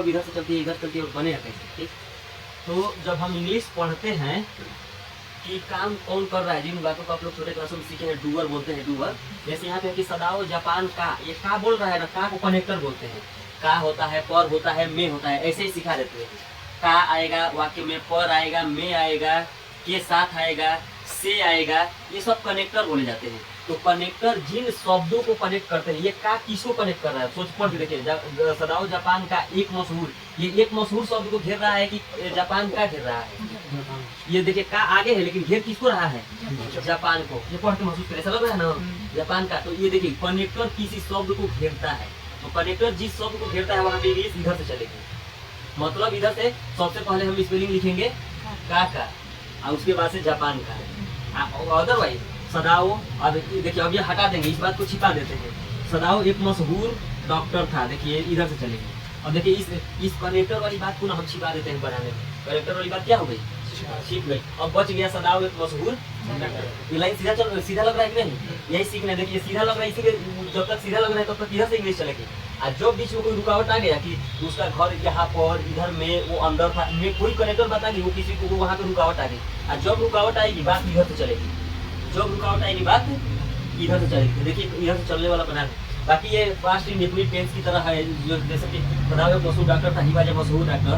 Verb इधर से चलती है इधर चलती है और बनेगा कैसे, ठीक। तो जब हम इंग्लिश पढ़ते हैं कि काम कौन कर रहा है, जिन बातों को आप लोग छोटे क्लासों में सीखे हैं, डूअर बोलते हैं, डूअर। जैसे यहाँ पे कि सदाओ जापान का, ये का बोल रहा है ना, का को कनेक्टर बोलते हैं। का होता है, पर होता है, में होता है, ऐसे ही सिखा देते हैं। का आएगा वाक्य में, पर आएगा, में आएगा, के साथ आएगा, से आएगा, ये सब कनेक्टर बोले जाते हैं। तो कनेक्टर जिन शब्दों को कनेक्ट करते हैं, ये का किसको कनेक्ट कर रहा है, सोच पढ़ के देखिए। सदाओ जापान का एक मशहूर, ये एक मशहूर शब्द को घेर रहा है कि जापान का घेर रहा है। ये देखिए का आगे है लेकिन घेर किसको रहा है, जापान को। ये पढ़ के महसूस करें, ऐसा लग रहा है ना, जापान का। तो ये देखिए कनेक्टर किसी शब्द को घेरता है। तो कनेक्टर जिस शब्द को घेरता है वहाँ पे इंग्लिश इधर से चलेगी। मतलब इधर से सबसे पहले हम स्पेलिंग लिखेंगे का और उसके बाद से जापान का। अदरवाइज सदाओ, अब देखिए अब ये हटा देंगे, इस बात को छिपा देते हैं। सदाओ एक मशहूर डॉक्टर था, देखिए इधर से चलेगी। अब देखिए इस कनेक्टर वाली बात को ना हम छिपा देते हैं बनाने में। कनेक्टर वाली बात क्या हो गई, छिप गई। अब बच गया सदाओ एक मशहूर। ये लाइन सीधा लग रहा है कि नहीं, यही सीखना है। देखिए सीधा लग रहा है, इसीलिए जब तक सीधा लग रहा है तब तक इधर से इंग्लिश चलेगी। और जब बीच में कोई रुकावट आ गया कि उसका घर यहाँ पर, इधर में, वो अंदर था, में कोई कनेक्टर बता गई, वो किसी को वहाँ पे रुकावट आ गई। और जब रुकावट आएगी बात इधर से चलेगी, जब रुकावट आएगी बात इधर से चलेगी। देखिए इधर से चलने वाला बना है। बाकी ये पास्ट इंडेफिनिट टेंस की तरह है, जो जैसे कि सदाओ मशहूर डॉक्टर था, ही वाज अ मशहूर डॉक्टर।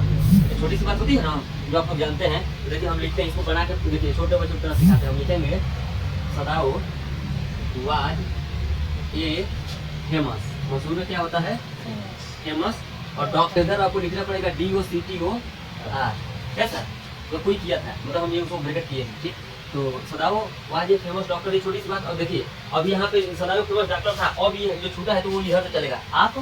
छोटी सी बात होती है ना जो आप लोग जानते हैं। तो देखिए हम लिखते हैं, इसको बना कर देखिए छोटे बच्चों की तरह सिखाते हैं। हम लिखेंगे सदाओ वाज ए फेमस। मशहूर में क्या होता है, फेमस। और डॉक्टर इधर आपको लिखना पड़ेगा DOCTOR, कैसा तो कोई किया था, मतलब हम ये उसको ब्रैकेट किए हैं, ठीक। तो सदाओ वाज ए फेमस डॉक्टर, ये छोटी सी बात। और देखिए अब यहाँ पे सदाओ फेमस डॉक्टर था, अब ये जो छूटा है तो वो इधर से चलेगा। आप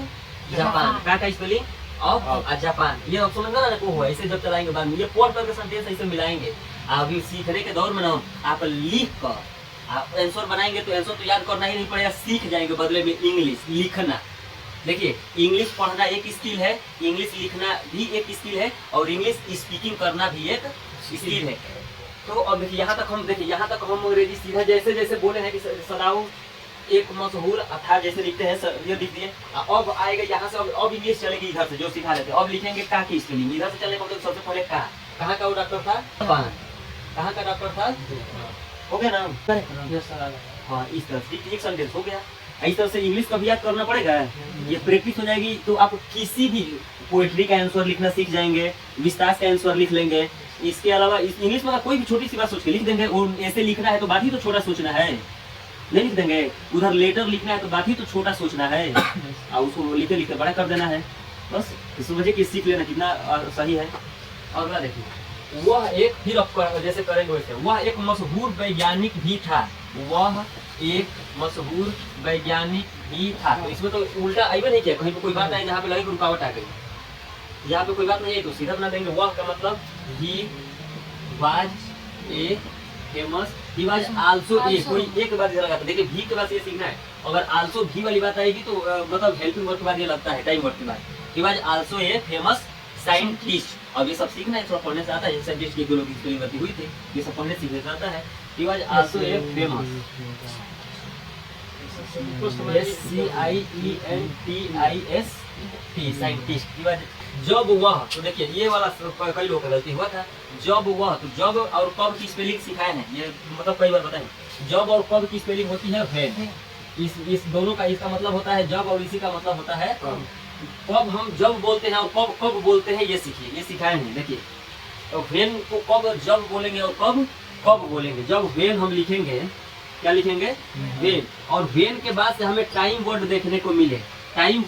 जापान का स्पेलिंग ऑफ जापान, ये ऑप्शन लगा ना को हुआ, इसे जब चलाएंगे बाद में ये पढ़ करके सेंटेंस ऐसे मिलाएंगे। अभी सीखने के दौर में ना आप लिख कर आप आंसर बनाएंगे तो आंसर तो याद करना ही नहीं पड़ेगा, सीख जाएंगे। बदले में इंग्लिश लिखना, देखिए इंग्लिश पढ़ना एक स्किल है, इंग्लिश लिखना भी एक स्किल है, और इंग्लिश स्पीकिंग करना भी एक स्किल है। तो अब देखिए यहाँ तक हम अंग्रेजी सीधा जैसे जैसे बोले हैं कि सदाओ एक मशहूर था, जैसे लिखते हैं ये लिख दिए। अब आएगा यहाँ से, अब इंग्लिश चलेगी इधर से जो सिखा लेते हैं। अब लिखेंगे का की स्पेलिंग, इधर से चलने का मतलब सबसे पहले का, कहाँ का वो डॉक्टर था, कहाँ का डॉक्टर था, हो गया ना। हाँ इस तरह से एक सेंटेंस हो गया। इस तरह से इंग्लिश का भी याद करना पड़ेगा, ये प्रैक्टिस हो जाएगी। तो आप किसी भी पोएट्री का आंसर लिखना सीख जाएंगे, विस्तार का आंसर लिख लेंगे। इसके अलावा इस इंग्लिश में कोई भी छोटी सी बात सोच के लिख देंगे। और ऐसे लिखना है तो बात ही तो छोटा सोचना है, नहीं लिख देंगे। उधर लेटर लिखना है तो बात ही तो छोटा सोचना है, और उसको लिखते लिखते बड़ा कर देना है। बस समझिए कि सीख लेना कितना सही है। अगला देखिए, वह एक, फिर जैसे करेंगे वैसे, वह एक मशहूर वैज्ञानिक भी था, वह एक मशहूर वैज्ञानिक भी था। तो इसमें तो उल्टा आइए नहीं किया, कहीं पे कोई बात आई जहाँ पे लगे रुकावट आ गई, यहाँ पे कोई बात नहीं है तो सीधा बना देंगे। वह का मतलब he was a famous, he was also a, कोई एक बात लगाता। देखिए भी के बाद ये सीखना है। अगर आल्सो भी वाली बात आएगी तो मतलब हेल्पिंग वर्ड के बाद ये लगता है, टाइम वर्ड के बाद। He was also a famous scientist. अब ये सब सीखना है, थोड़ा पढ़ने से आता है। साइंटिस्ट की दोनों की स्पेलिंग गलती हुई थी, ये सब पढ़ने सीखने से आता है। He was also a famous, SCIENTIST scientist. जब वह, तो देखिए ये वाला कई लोगों का गलती हुआ था। जब वह, तो जब और कब की स्पेलिंग सिखाए हैं, ये मतलब कई बार बताएं। जब और कब की स्पेलिंग होती है व्हेन। इस दोनों का इसका मतलब होता है जब, और इसी का मतलब होता है कब। हम जब बोलते हैं और कब कब बोलते हैं, ये सीखिए, ये सिखाए हैं। देखिए तो व्हेन को कब जब बोलेंगे और कब कब बोलेंगे। जब व्हेन हम लिखेंगे, क्या लिखेंगे, व्हेन। और व्हेन के बाद से हमें टाइम वर्ड देखने को मिले। टाइम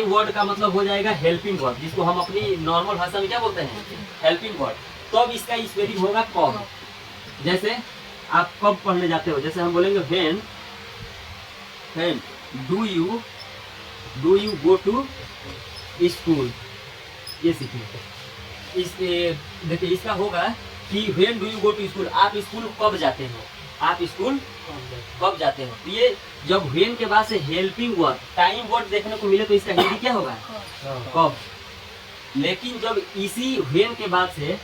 वर्ड का मतलब हो जाएगा हेल्पिंग वर्ड, जिसको हम अपनी नॉर्मल भाषा में क्या बोलते हैं, हेल्पिंग वर्ड। तो अब इसका स्पेलिंग होगा कब। जैसे आप कब पढ़ने जाते हो, जैसे हम बोलेंगे when do you go to school, ये सीखिए। देखिए इसका होगा कि when do you go to school, आप स्कूल कब जाते हो, आप स्कूल कब जाते हो। तो ये जब व्हेन के बाद से हेल्पिंग वर्ड टाइम वर्ड देखने को मिले तो इसका हिंदी क्या होगा, कब। लेकिन जब इसी व्हेन के बाद से,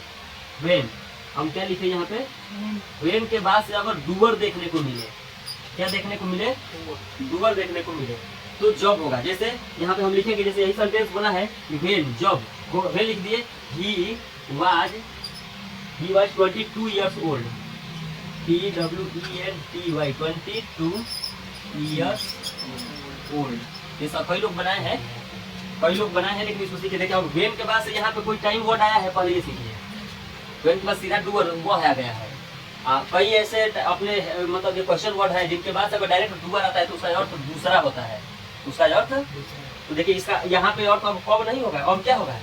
व्हेन हम क्या लिखे यहाँ पे, व्हेन के बाद से अगर डूअर देखने को मिले, क्या देखने को मिले, डूअर देखने को मिले, तो जब होगा। जैसे यहाँ पे हम लिखेंगे, जैसे यही सेंटेंस बोला है व्हेन, जब व्हेन लिख दिए, he was 22 years old, TWENTY 22 years old। ये सब कई लोग बनाए हैं, लेकिन इसको सीखे। देखिए अब व्हेन के बाद से यहाँ पे कोई टाइम वर्ड आया है, पहले ये सीखिए। व्हेन के बाद सीधा डूअर वो आ गया है। कई ऐसे अपने मतलब ये क्वेश्चन वर्ड है जिनके बाद अगर डायरेक्ट डूअर आता है तो उसका अर्थ दूसरा होता है, उसका अर्थ। तो देखिए इसका यहाँ पे अर्थ अब कब नहीं होगा, अब क्या होगा,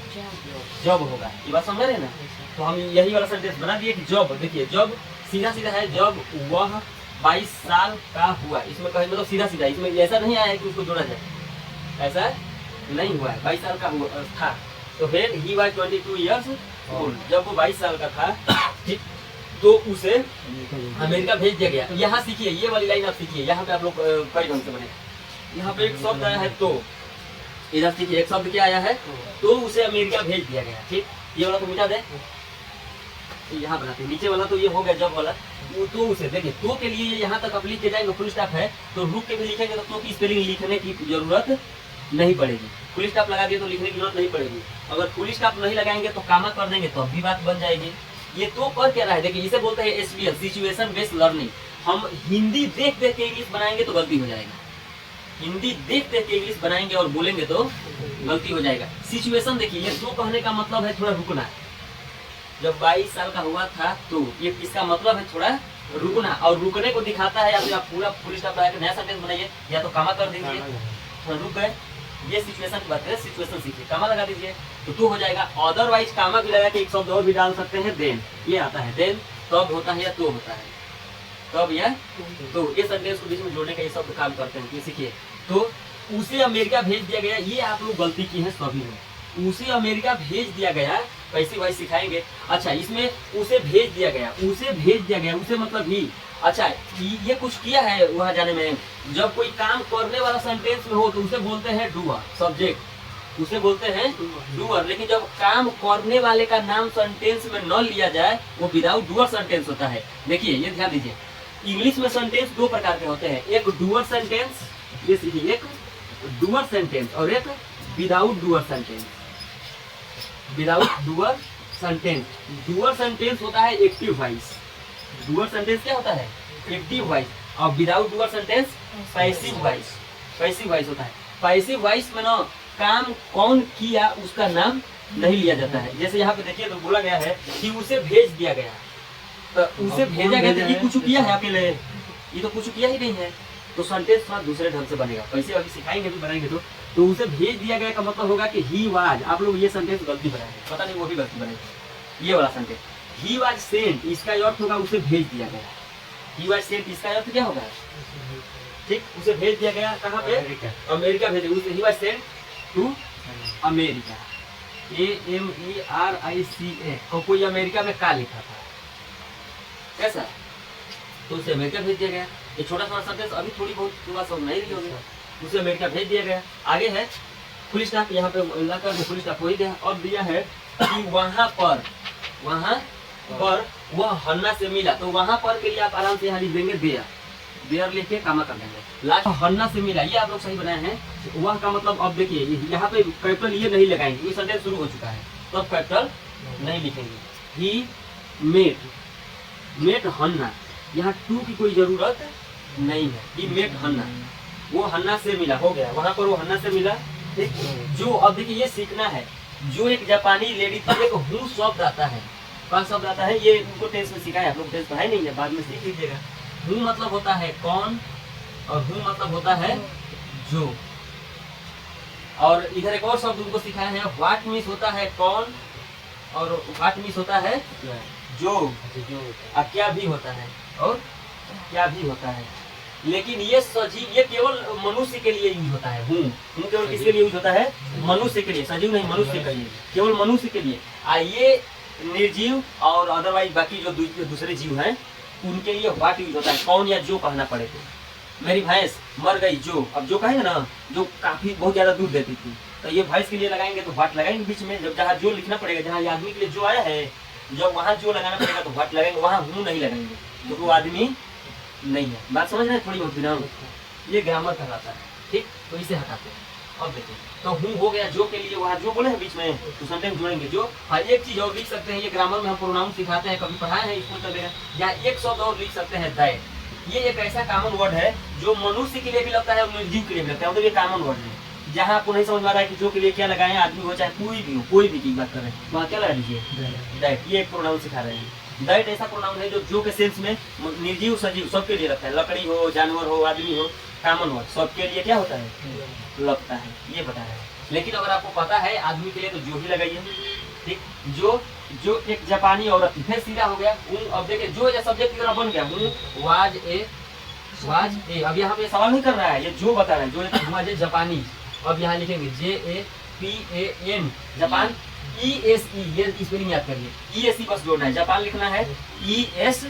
जब होगा। ये बात समझ रहे ना। तो हम यही वाला सेंटेंस बना दिए कि जब, देखिए जब सीधा सीधा है, जब वह 22 साल का हुआ। इसमें कहीं मतलब सीधा सीधा, इसमें ऐसा नहीं आया है कि उसको जोड़ा जाए, ऐसा नहीं हुआ है। 22 साल का था, तो फिर ही वाज 22 years old, जब वो 22 साल का था, ठीक, तो उसे अमेरिका भेज दिया गया। यहाँ सीखिए, ये वाली लाइन आप सीखिए, यहाँ पे आप लोग कई ढंग से बने। यहाँ पे एक शब्द आया है तो, इधर सीखिए एक शब्द क्या आया है, तो उसे अमेरिका भेज दिया गया। ठीक, ये वाला तो मिटा दे, यहाँ बनाते हैं। नीचे वाला तो ये हो गया जब वाला, तो उसे देखिए, तो के लिए यहाँ तक आप लिख के जाएंगे, फुल स्टॉप है तो रुक के भी लिखेंगे तो की स्पेलिंग लिखने की जरूरत नहीं पड़ेगी। फुल स्टॉप लगा दिए तो लिखने की जरूरत नहीं पड़ेगी। अगर फुल स्टॉप नहीं लगाएंगे तो कामा कर देंगे तो भी बात बन जाएगी। ये तो कर क्या रहा है, देखिए इसे बोलते हैं SBL, सिचुएशन बेस्ड लर्निंग। हम हिंदी देख देख के इंग्लिश बनाएंगे तो गलती हो जाएगा, हिंदी देख देख के इंग्लिश बनाएंगे और बोलेंगे तो गलती हो जाएगा। सिचुएशन देखिए, ये तो कहने का मतलब है थोड़ा रुकना है। जब 22 साल का हुआ था तो ये इसका मतलब है थोड़ा रुकना, और रुकने को दिखाता है। या तो आप पूरा फुल स्टॉप लगा के नया सेंटेंस बनाइए, या तो कामा कर दीजिए, थोड़ा रुक गए। ये सिचुएशन की बात है, सिचुएशन सीखिए, कामा लगा दीजिए तो हो जाएगा। अदरवाइज कामा भी लगा के एक शब्द और भी डाल सकते हैं, देन, ये आता है देन, तब होता है या तो होता है, तब या तो। ये सेंटेंस को बीच में जोड़ने का ये शब्द काम करते हैं, सीखिए। तो उसे अमेरिका भेज दिया गया, ये आप लोग गलती की है सभी में। उसे अमेरिका भेज दिया गया, कैसे भाई सिखाएंगे। अच्छा, इसमें उसे भेज दिया गया, उसे भेज दिया गया, उसे मतलब ही। अच्छा, ये कुछ किया है वहां जाने में। जब कोई काम करने वाला सेंटेंस में हो तो उसे बोलते हैं डूअर, सब्जेक्ट उसे बोलते हैं डूअर। लेकिन जब काम करने वाले का नाम सेंटेंस में न लिया जाए, वो विदाउट डूअर सेंटेंस होता है। देखिए ये ध्यान दीजिए, इंग्लिश में सेंटेंस दो प्रकार के होते हैं, एक डूअर सेंटेंस, ये सीखिए, एक डूअर सेंटेंस और एक without doer sentence. Without doer sentence, doer sentence होता है एक्टिव वॉइस। डूअर सेंटेंस क्या होता है, एक्टिव वॉइस। और without doer sentence passive voice, passive voice होता है। पैसिव वॉइस में ना काम कौन किया उसका नाम नहीं लिया जाता है। जैसे यहाँ पे देखिए तो बोला गया है कि उसे भेज दिया गया, तो उसे भेजा गया तो ये कुछ किया है अकेले, ये तो कुछ किया ही नहीं है, तो सेंटेंस थोड़ा दूसरे ढंग से बनेगा। कैसे अभी सिखाएंगे भी बनाएंगे तो उसे भेज दिया गया का मतलब होगा कि ही वाज। आप लोग ये सेंटेंस गलती बनाएंगे, पता नहीं वो भी गलती बनाएंगे। ये वाला सेंटेंस ही वाज सेंट, इसका अर्थ होगा उसे भेज दिया गया। ही वाज सेंट, इसका अर्थ क्या होगा, ठीक, उसे भेज दिया गया कहाँ पे, अमेरिका भेज दिया। He was sent to America, AMERICA। तो कोई अमेरिका में का लिखा था कैसा, तो उसे अमेरिका भेज दिया गया। ये छोटा सा सेंटेंस अभी थोड़ी बहुत बात समझ नहीं रही होगी। उसे अमेरिका भेज दिया गया। आगे है फुल स्टॉप, यहाँ पे लगाकर फुल स्टॉप हो ही गया। और दिया है कि वहां पर वह हन्ना से मिला, तो वहां पर के लिए आप आराम से यहाँ लिख देंगे देयर, देयर लिख के कामा कर देंगे। लास्ट हन्ना से मिला, ये आप लोग सही बनाए हैं। वह का मतलब अब देखिए यहाँ पे कैपिटल ये नहीं लगाएंगे, ये सेंटेंस शुरू हो चुका है तो अब कैपिटल नहीं लिखेंगे। ही मेट हन्ना, यहाँ टू की कोई जरूरत नहीं है। ही मेट हन्ना, वो हन्ना से मिला, हो गया। वहां पर वो हन्ना से मिला, ठीक। जो अब देखिए ये सीखना है, जो एक जापानी लेडी थी, एक हूँ शब्द आता है। कौन शब्द आता है, ये उनको टेस्ट में सीखा है, आप लोग टेस्ट पढ़ाई नहीं है, बाद में सीख लीजिएगा। हूँ मतलब होता है कौन, और हूँ मतलब होता है जो। और इधर एक और शब्द उनको सिखाया है, व्हाट मीन्स होता है कौन, और व्हाट मीन्स होता है जो, और क्या भी होता है, और क्या भी होता है। लेकिन ये सजीव, ये केवल मनुष्य के लिए यूज होता है। हूँ केवल किसके लिए यूज होता है, मनुष्य के लिए, सजीव नहीं, मनुष्य के लिए, केवल मनुष्य के लिए। ये निर्जीव और अदरवाइज बाकी जो दूसरे जीव हैं उनके लिए व्हाट यूज होता है, कौन या जो कहना पड़े तो। मेरी भैंस मर गई, जो, अब जो कहेंगे ना, जो काफी बहुत ज्यादा दूध देती थी, तो ये भैंस के लिए लगाएंगे तो व्हाट लगाएंगे बीच में। जब जहाँ जो लिखना पड़ेगा, जहाँ ये आदमी के लिए जो आया है, जब वहाँ जो लगाना पड़ेगा तो व्हाट लगाएंगे, वहाँ हूँ नहीं लगाएंगे, तो वो आदमी नहीं है। बात समझ रहे हैं थोड़ी बहुत, ये ग्रामर कहलाता है, ठीक। तो इसे हटाते हैं। अब देखिए तो हूँ हो गया, जो के लिए वहाँ जो बोले हैं बीच में तो सेंटेंस जोड़ेंगे जो। हाँ एक चीज और लिख सकते हैं, ये ग्रामर में हम प्रोनाउन सिखाते हैं, कभी पढ़ाए हैं स्कूल चलेगा, या एक शब्द और लिख सकते हैं दैट। ये एक ऐसा कॉमन वर्ड है जो मनुष्य के लिए भी लगता है और निर्जीव के लिए भी लगता है, मतलब ये कॉमन वर्ड है। जहाँ आपको नहीं समझ में आ रहा है कि जो के लिए क्या लगाए, आदमी हो चाहे कोई भी हो, कोई भी की बात कर रहे हैं, वहाँ क्या लगा दीजिए दैट। ये एक प्रोनाउन सिखा रहे हैं। दैट ऐसा प्रोनाउन है जो के सेंस में निर्जीव सजीव सबके लिए लगता है, लकड़ी हो, जानवर हो, आदमी हो, कॉमन वर्ड सबके लिए क्या होता है, लगता है, ये बता रहे हैं। लेकिन अगर आपको पता है आदमी के लिए तो जो ही लगाइए, ठीक। जो एक जापानी औरत थी, फिर सीधा हो गया हूँ। अब देखिए जो या सब्जेक्ट की तरह बन गया हूँ, वाज ए। अब यहाँ पे सवाल नहीं कर रहा है, ये जो बता रहा है, जो वाज ए जापानी। अब यहाँ लिखेंगे JAPAN जापान, ESE, ये स्पेलिंग याद करिए, ESE बस जोड़ना है, जापान लिखना है, ES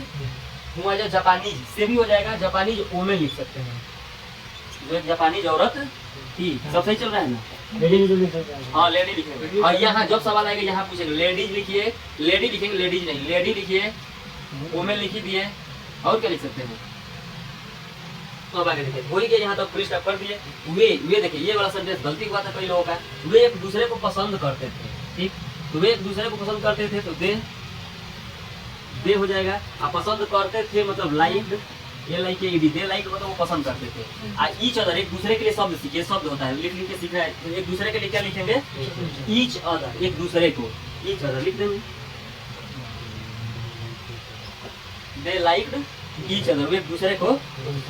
हुआ जो जापानीज से भी हो जाएगा, जापानीज ओ में लिख सकते हैं, जो एक जापानीज औरत थी। सब सही चल रहा है ना, हाँ लेडी लिखेंगे। और यहाँ जब सवाल आएगा यहाँ पूछेंगे लेडीज लिखिए, लेडी लिखेंगे, लेडीज नहीं, लेडी लिखिए, वुमेन लिखी दिए, और क्या लिख सकते हैं। तो अब आगे देखिए हो ही गया, यहाँ तक प्रिस्ट कर दिए। वे देखिए ये वाला सेंटेंस गलती हुआ था कई लोगों का, वे एक दूसरे को पसंद करते थे, ठीक। तो वे एक दूसरे को पसंद करते थे, तो दे हो जाएगा। आप पसंद करते थे मतलब लाइक, ये लाइक दे लाइक मतलब वो पसंद करते थे। ईच अदर एक दूसरे के लिए शब्द सीखिए, शब्द होता है लिख लिख के सीख रहा है, तो एक दूसरे के लिए क्या लिखेंगे, ईच अदर, एक दूसरे को ईच अदर लिख देंगे। दे लाइक्ड ईच अदर, वे एक दूसरे को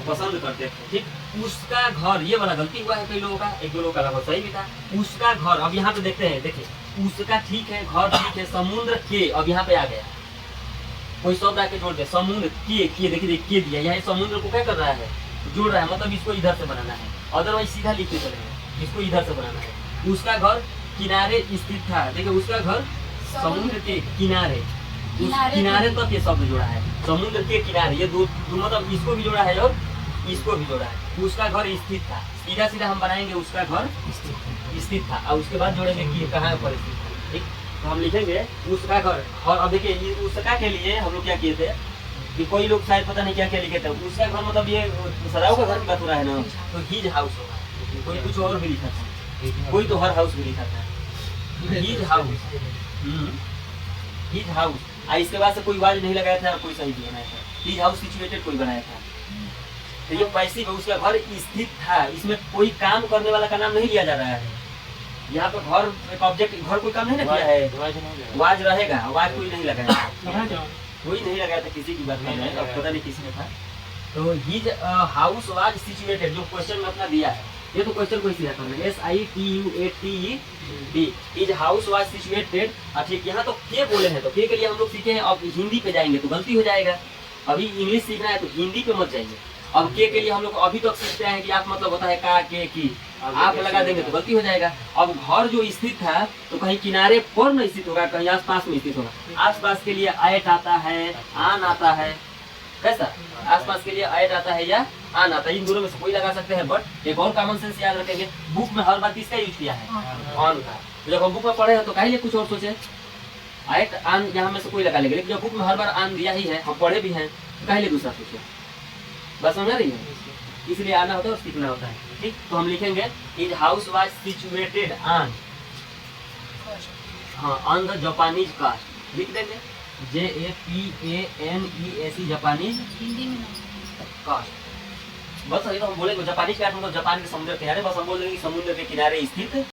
पसंद करते थे, ठीक। उसका घर, ये वाला गलती हुआ है कई लोगों का, एक दो लोगों का लगभग सही भी था। उसका घर, अब यहाँ पे देखते हैं, देखिए उसका ठीक है, घर ठीक है, समुद्र के, अब यहाँ पे आ गया कोई शब्द आके जोड़ दे, समुद्र के देखिए के दिया, यहाँ समुद्र को क्या कर रहा है, जोड़ रहा है, मतलब इसको इधर से बनाना है, अदरवाइज सीधा लिखते चलेंगे, इसको इधर से बनाना है। उसका घर किनारे स्थित था, देखिए उसका घर समुद्र के किनारे, उस किनारे तक ये शब्द जोड़ा है, समुद्र के किनारे, ये दो मतलब इसको भी जोड़ा है और इसको भी जोड़ा है। उसका घर स्थित था, सीधा सीधा हम बनाएंगे उसका घर स्थित था, और उसके बाद जोड़ेंगे कि कहाँ पर स्थित था, ठीक। तो हम लिखेंगे उसका घर। और अब देखिए उसका के लिए हम लोग क्या किए थे कि कोई लोग शायद पता नहीं क्या क्या लिखे थे, उसका घर मतलब ये सदाओं का घर की बात हो रहा है ना, तो हिज हाउस होगा, कोई कुछ और भी लिखा था, कोई तो हर हाउस भी लिखा था, हिज हाउस, हिज हाउस। इसके बाद से कोई वाज नहीं लगाया था, कोई सही नहीं बनाया था, हिज हाउस सिचुएटेड कोई बनाया था, तो ये पैसिव, उसका घर स्थित था, इसमें कोई काम करने वाला का नाम नहीं लिया जा रहा है। यहाँ पे घर एक ऑब्जेक्ट, घर कोई काम नहीं ना किया है, वाज रहेगा, वाज कोई नहीं लगाया, कोई नहीं लगाया था, किसी की बात नहीं है, अब पता नहीं किसी ने था। तो हिज हाउस वाज सिचुएटेड, जो क्वेश्चन में अपना दिया है, ये तो क्वेश्चन को सीधा करना है, SITUATED, his house was situated. ठीक, यहाँ तो के बोले हैं, तो के लिए हम लोग सीखे हैं, अब हिंदी पे जाएंगे तो गलती हो जाएगा, अभी इंग्लिश सीखना है तो हिंदी पे मत जाइए। अब के लिए हम लोग अभी तक सीखते हैं कि आप मतलब होता है का के की, आप लगा देंगे तो गलती हो जाएगा। अब घर जो स्थित था तो कहीं किनारे पर नहीं स्थित होगा, कहीं आसपास में स्थित होगा। आसपास के लिए ऐट आता है, आन आता है, कैसा आसपास के लिए ऐट आता है या आन आता है, इन दोनों में से कोई लगा सकते हैं। बट एक और कॉमन सेंस याद रखेंगे, बुक में हर बार किसका यूज किया है, ऑन का। तो जब हम बुक में पढ़े हैं तो कहीं कुछ और सोचे, ऐट आन यहाँ में से कोई लगा लेंगे, लेकिन जब बुक में हर बार आन दिया ही है, हम पढ़े भी हैं, तो कहीं दूसरा सोचे। बस समझ रही है, इसलिए आना होता है और सीखना होता है, ठीक। तो हम लिखेंगे his house was situated on, हाँ, ऑन द जापानीज कास्ट लिख देंगे, JAPANESE जापानीज कास्ट। बस अभी तो हम बोलेंगे जापानीज कास्ट मतलब जापान के समुद्र किनारे, बस हम बोल देंगे समुद्र के किनारे स्थित